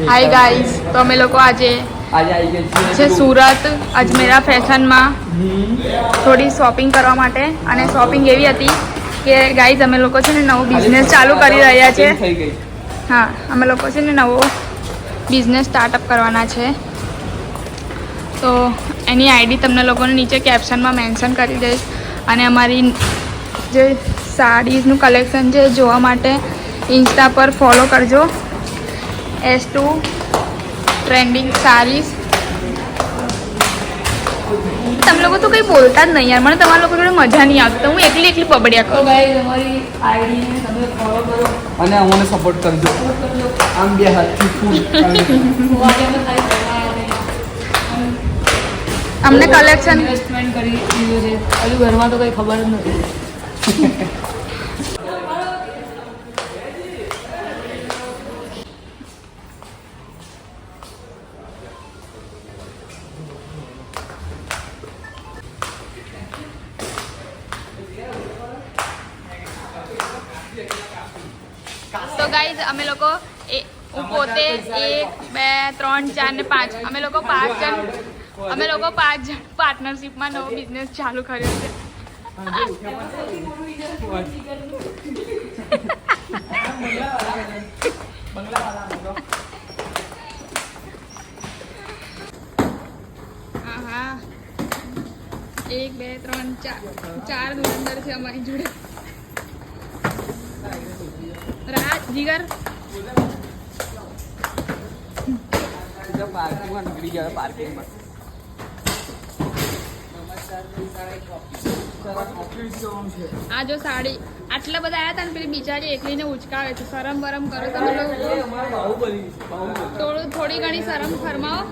Hi guys, તો અમે લોકો આજે આવી છે સુરત અજમેરા ફેશનમાં થોડી શોપિંગ કરવા માટે. અને શોપિંગ એવી હતી કે ગાઈઝ અમે લોકો છે ને નવો બિઝનેસ ચાલુ કરી રહ્યા છે. હા, અમે લોકો છે ને નવો બિઝનેસ સ્ટાર્ટઅપ કરવાના છે. તો એની આઈડી તમને લોકોને નીચે કેપ્શનમાં મેન્શન કરી દઈશ. અને અમારી જે સાડીઝનું કલેક્શન છે જોવા માટે ઇન્સ્ટા પર ફોલો કરજો. S2 trending saris. તમે લોકો તો કંઈ બોલતા જ નહીં યાર, મને તમારા લોકો જોડે મજા નહીં આવતી. તો હું એકલી એકલી પબડ્યા કરું. તમારી આઈડીને તમે ફોલો કરો અને અમને સપોર્ટ કરજો. આમ બે હાથથી ફૂલ અમને કલેક્શન ઇન્વેસ્ટમેન્ટ કરી દીધું છે. હજુ ઘરમાં તો કંઈ ખબર જ નથી. તો ગાઈઝ અમે લોકો હું પોતે 1 2 3 4 ને 5 અમે લોકો 5 જણ પાર્ટનરશિપમાં નવો બિઝનેસ ચાલુ કર્યો છે. હા 1 2 3 4 દુકાનદાર છે અમારી જોડે. રાજ જીગર પાર્કિંગમાં નીકળી ગયા. પાર્કિંગમાં આ જો સાડી આટલા બધા આવ્યા હતા ને પેલી બિચારી એકલીને ઉચકાવે છે. શરમ બરમ કરો તમે લોકો. થોડી ઘણી શરમ ફરમાવો.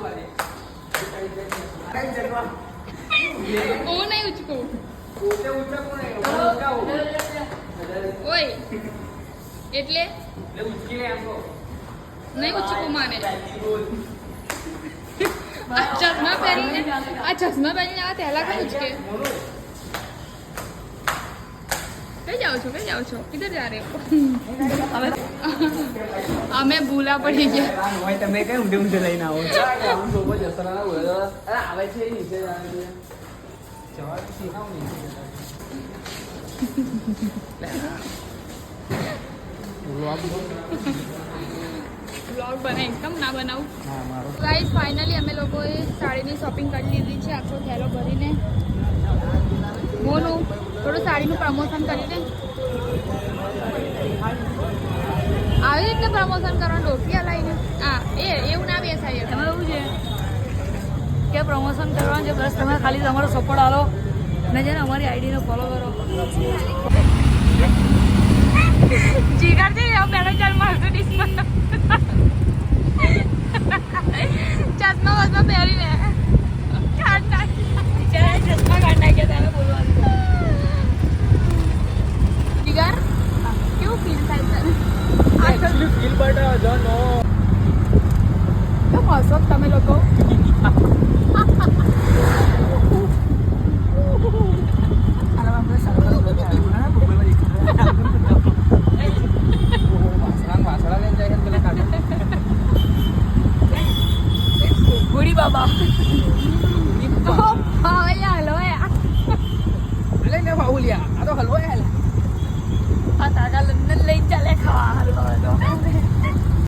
હું નહીં ઉચકું. ઓય એટલે નહીં ઉચકું માને. આ ચશ્મા પહેરીને આવા પહેલા કઈ ઉચકે. કઈ જાઓ છો કિધર જા રહે હો? અમે ભૂલા પડી ગયા. તમે કઈ ઊંધે લઈને આવો આવે છે નીચે બ્લોગ બનાવીશ, કેમ ના બનાવું. ગાઈસ ફાઇનલી અમે લોકોએ સાડીની શોપિંગ કરી લીધી છે. આખો થેલો ભરીને મોનું થોડું સાડીનું પ્રમોશન કરી દે. આવી રીતે પ્રમોશન કરવાનું ડોકિયા લાવીને એવું ના બેસાય. એમાં એવું છે કે પ્રમોશન કરવાનું છે. બસ તમે ખાલી તમારો સપોર્ટ આલો અને છે ને અમારી આઈડીને ફોલો કરો. જીગર છે પેલો ચાલ મારતો ડિસ્કાઉન્ટ ચશ્મા વસમાં પહેરીને ચશ્મા કાઢ નાખ્યા તારે બોલવાનું. જીગર કેવું ફીલ થાય તારે? ફીલ બટ નો તો હસો તમે લોકો.